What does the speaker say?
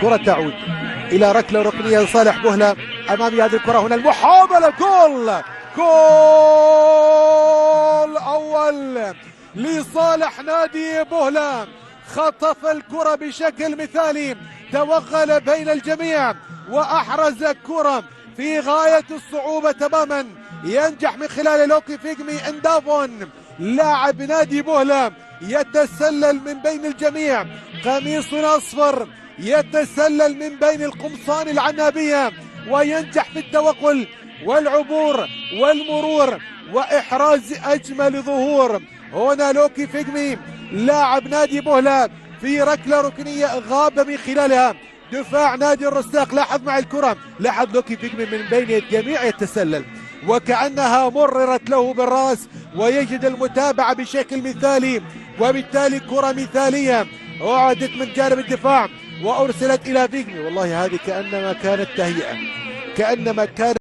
الكرة تعود إلى ركلة ركنية لصالح بوهلام. أمامي هذه الكرة، هنا المحاولة، جول أول لصالح نادي بوهلام. خطف الكرة بشكل مثالي، توغل بين الجميع وأحرز كرة في غاية الصعوبة تماما. ينجح من خلال لوكي فيجمي اندافون لاعب نادي بوهلام يتسلل من بين الجميع، قميص أصفر يتسلل من بين القمصان العنابية وينجح في التوغل والعبور والمرور وإحراز أجمل ظهور. هنا لوكي فيجمي لاعب نادي بوهلام في ركلة ركنية غاب من خلالها دفاع نادي الرستاق. لاحظ مع الكرة، لاحظ لوكي فيجمي من بين الجميع يتسلل وكأنها مررت له بالرأس ويجد المتابعة بشكل مثالي، وبالتالي كرة مثالية أعدت من جانب الدفاع وأرسلت إلى فيجمي. والله هذه كأنما كانت تهيئة، كأنما كانت